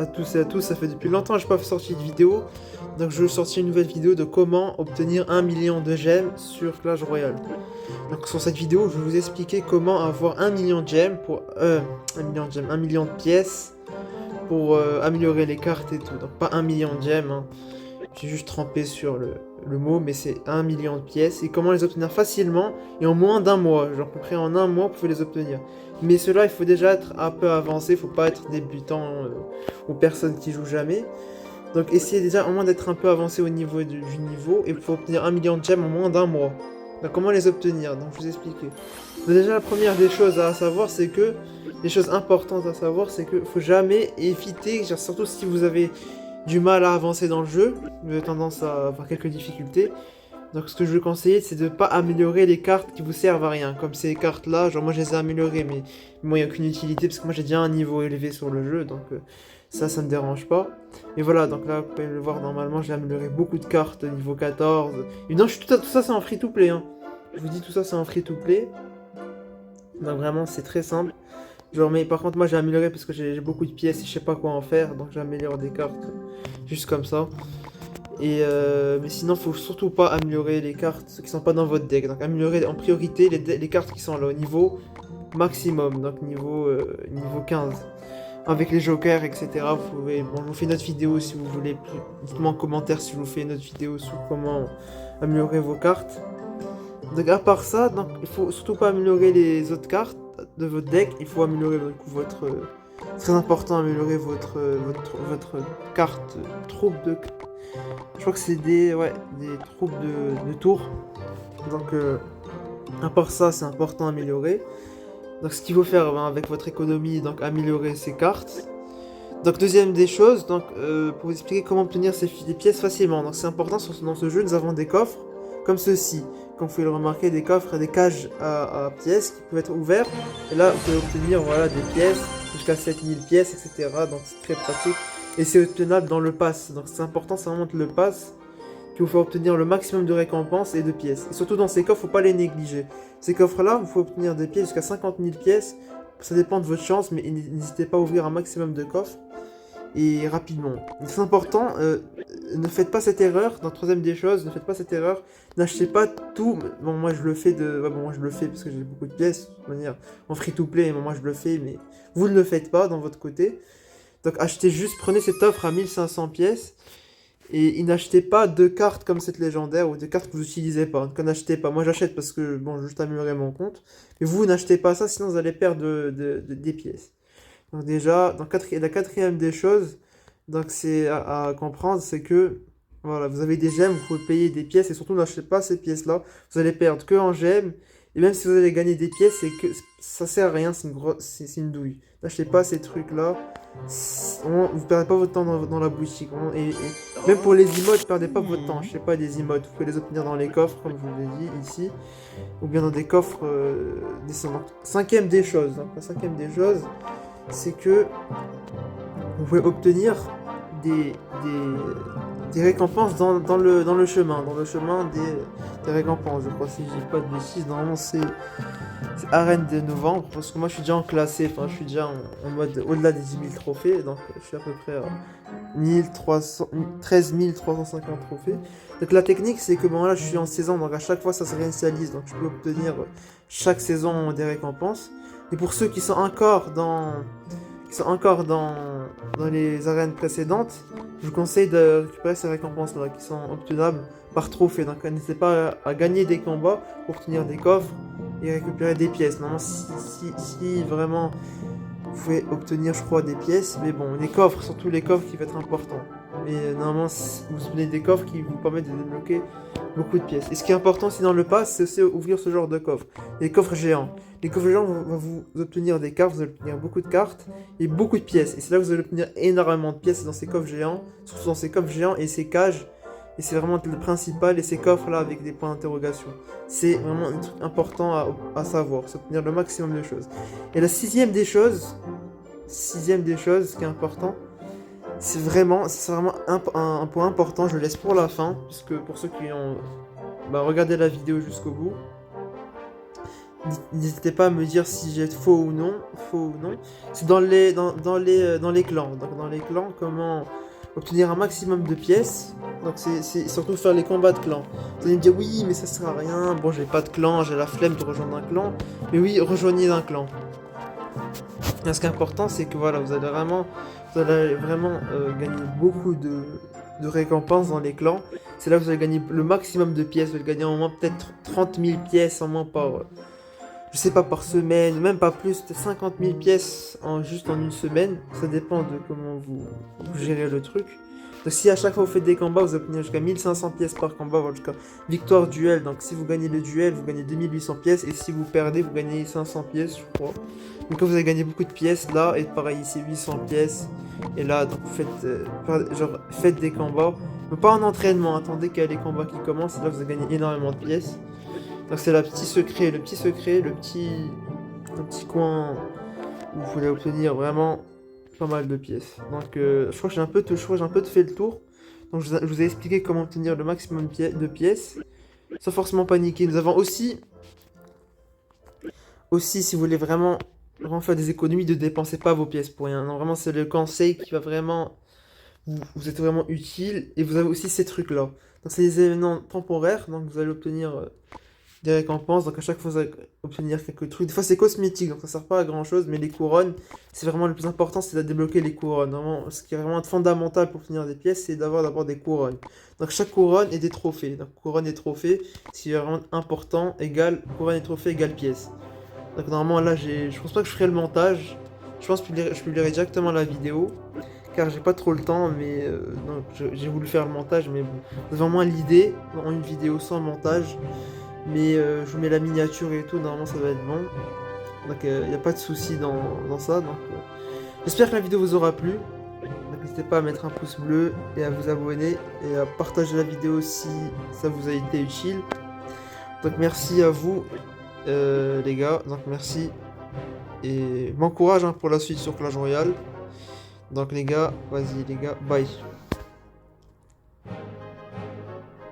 à tous et à tous, ça fait depuis longtemps que je n'ai pas sorti de vidéo, donc je vais sortir une nouvelle vidéo de comment obtenir 1 million de gemmes sur Clash Royale. Donc sur cette vidéo, je vais vous expliquer comment avoir 1 million de gemmes pour... 1 million de gemmes, 1 million de pièces pour améliorer les cartes et tout. Donc pas 1 million de gemmes, hein. J'ai juste trempé sur le mot, mais c'est 1 million de pièces. Et comment les obtenir facilement et en moins d'un mois. Genre à peu près en un mois, vous pouvez les obtenir. Mais cela, il faut déjà être un peu avancé, il faut pas être débutant ou personne qui joue jamais. Donc essayez déjà au moins d'être un peu avancé au niveau du niveau et il faut obtenir 1 million de gemmes en moins d'un mois. Donc comment les obtenir? Donc je vous expliquer. Donc, déjà la première des choses à savoir c'est que, les choses importantes à savoir c'est que faut jamais éviter, genre, surtout si vous avez du mal à avancer dans le jeu, vous avez tendance à avoir quelques difficultés. Donc ce que je veux conseiller c'est de ne pas améliorer les cartes qui vous servent à rien. Comme ces cartes là, genre moi je les ai améliorées mais moi il n'y a aucune utilité parce que moi j'ai déjà un niveau élevé sur le jeu donc ça me dérange pas. Et voilà, donc là vous pouvez le voir normalement j'ai amélioré beaucoup de cartes niveau 14. Et non, tout ça c'est en free to play hein. Je vous dis tout ça c'est en free to play. Donc vraiment c'est très simple. Genre mais par contre moi j'ai amélioré parce que j'ai beaucoup de pièces et je sais pas quoi en faire. Donc j'améliore des cartes juste comme ça. Et mais sinon, faut surtout pas améliorer les cartes qui sont pas dans votre deck. Donc améliorer en priorité les cartes qui sont là au niveau maximum, donc niveau 15. Avec les jokers, etc. Vous pouvez... Bon, je vous fais une autre vidéo si vous voulez. Dites-moi en commentaire si je vous fais une autre vidéo sur comment améliorer vos cartes. Donc à part ça, donc, il faut surtout pas améliorer les autres cartes de votre deck. Il faut améliorer du coup, votre... C'est très important améliorer votre carte troupe de... Je crois que c'est des troupes de tours. Donc, à part ça, c'est important à améliorer. Donc, ce qu'il faut faire avec votre économie, donc améliorer ces cartes. Donc, deuxième des choses, donc, pour vous expliquer comment obtenir des pièces facilement. Donc, c'est important, dans ce jeu, nous avons des coffres comme ceci. Comme vous pouvez le remarquer, des coffres et des cages à pièces qui peuvent être ouverts. Et là, vous pouvez obtenir voilà, des pièces, jusqu'à 7000 pièces, etc. Donc, c'est très pratique. Et c'est obtenable dans le pass. Donc c'est important, c'est vraiment le pass qui vous fait obtenir le maximum de récompenses et de pièces. Et surtout dans ces coffres, faut pas les négliger. Ces coffres-là, vous pouvez obtenir des pièces jusqu'à 50 000 pièces. Ça dépend de votre chance, mais n'hésitez pas à ouvrir un maximum de coffres. Et rapidement. C'est important, ne faites pas cette erreur. Dans la troisième des choses, ne faites pas cette erreur. N'achetez pas tout. Bon, moi je le fais moi je le fais parce que j'ai beaucoup de pièces. De toute manière, en free to play, moi je le fais, mais vous ne le faites pas dans votre côté. Donc achetez juste, prenez cette offre à 1500 pièces et n'achetez pas deux cartes comme cette légendaire ou deux cartes que vous n'utilisez pas. Donc n'achetez pas. Moi j'achète parce que bon, je veux juste améliorer mon compte. Mais vous n'achetez pas ça, sinon vous allez perdre des pièces. Donc déjà, la quatrième des choses, donc c'est à comprendre, c'est que voilà, vous avez des gemmes, vous pouvez payer des pièces et surtout n'achetez pas ces pièces-là. Vous allez perdre que en gemmes. Et même si vous allez gagner des pièces, ça sert à rien, c'est une douille. N'achetez pas ces trucs-là. Vous perdez pas votre temps dans la boutique. Et même pour les emotes, perdez pas votre temps. Je sais pas, des emotes, vous pouvez les obtenir dans les coffres, comme je vous l'ai dit ici. Ou bien dans des coffres descendants. Cinquième des choses. Donc, la cinquième des choses, c'est que vous pouvez obtenir des, des récompenses dans le chemin. Dans le chemin des récompenses. Je crois, si je dis pas de bêtises, normalement c'est arène de novembre. Parce que moi je suis déjà en classé, enfin je suis déjà en mode au-delà des 10 000 trophées. Donc je suis à peu près à 13 350 trophées. Donc la technique c'est que bon là je suis en saison, donc à chaque fois ça se réinitialise. Donc je peux obtenir chaque saison des récompenses. Et pour ceux qui sont encore dans les arènes précédentes, je vous conseille de récupérer ces récompenses-là qui sont obtenables par trophée. Donc n'hésitez pas à gagner des combats pour obtenir des coffres et récupérer des pièces. Normalement, si vraiment vous pouvez obtenir, je crois, des pièces, mais bon, les coffres, surtout les coffres qui vont être importants. Mais normalement, vous obtenez des coffres qui vous permettent de débloquer beaucoup de pièces. Et ce qui est important aussi dans le pass, c'est aussi ouvrir ce genre de coffres. Les coffres géants. Les coffres géants vont vous obtenir des cartes, vous allez obtenir beaucoup de cartes et beaucoup de pièces. Et c'est là que vous allez obtenir énormément de pièces dans ces coffres géants, surtout dans ces coffres géants et ces cages. Et c'est vraiment le principal, et ces coffres là avec des points d'interrogation. C'est vraiment un truc important à savoir, s'obtenir le maximum de choses. Et la sixième des choses, ce qui est important, c'est vraiment un point important, je le laisse pour la fin, puisque pour ceux qui ont regardé la vidéo jusqu'au bout, N'hésitez pas à me dire si j'ai faux ou non. Faux ou non. C'est dans les clans. Donc dans les clans, comment obtenir un maximum de pièces. Donc c'est surtout faire les combats de clans. Vous allez me dire oui mais ça sert à rien. Bon j'ai pas de clan, j'ai la flemme de rejoindre un clan. Mais oui, rejoignez un clan. Et ce qui est important c'est que voilà, vous allez vraiment gagner beaucoup de récompenses dans les clans. C'est là que vous allez gagner le maximum de pièces. Vous allez gagner au moins peut-être 30 000 pièces en moins par, je sais pas, par semaine, même pas plus, de 50 000 pièces juste en une semaine. Ça dépend de comment vous gérez le truc. Donc si à chaque fois vous faites des combats, vous obtenez jusqu'à 1500 pièces par combat, voire jusqu'à victoire duel. Donc si vous gagnez le duel, vous gagnez 2800 pièces. Et si vous perdez, vous gagnez 500 pièces, je crois. Donc quand vous avez gagné beaucoup de pièces là, et pareil ici 800 pièces. Et là, donc vous faites des combats. Mais pas en entraînement, attendez qu'il y ait les combats qui commencent. Et là vous avez gagné énormément de pièces. Donc c'est le petit secret, le petit coin où vous voulez obtenir vraiment pas mal de pièces. Donc je crois que j'ai un peu fait le tour. Donc je vous ai expliqué comment obtenir le maximum de pièces sans forcément paniquer. Nous avons aussi si vous voulez vraiment faire des économies, ne dépensez pas vos pièces pour rien. Non, vraiment c'est le conseil qui va vraiment vous êtes vraiment utile. Et vous avez aussi ces trucs là. Donc c'est des événements temporaires, donc vous allez obtenir des récompenses, donc à chaque fois vous allez obtenir quelques trucs. Des fois c'est cosmétique, donc ça sert pas à grand chose, mais les couronnes, c'est vraiment le plus important, c'est de débloquer les couronnes. Vraiment, ce qui est vraiment fondamental pour obtenir des pièces, c'est d'avoir d'abord des couronnes. Donc chaque couronne et des trophées. Donc couronne et trophées, ce qui est vraiment important, égale couronne et trophée égale pièce. Donc normalement là, je pense pas que je ferai le montage. Je pense que je publierai directement la vidéo, car j'ai pas trop le temps, mais donc j'ai voulu faire le montage, mais bon. Vous avez au moins l'idée, en une vidéo sans montage. Mais je vous mets la miniature et tout, normalement ça va être bon. Donc il n'y a pas de souci dans ça. Donc j'espère que la vidéo vous aura plu. Donc n'hésitez pas à mettre un pouce bleu et à vous abonner et à partager la vidéo si ça vous a été utile. Donc merci à vous les gars. Donc merci. Et bon courage hein, pour la suite sur Clash Royale. Donc les gars, vas-y les gars, bye.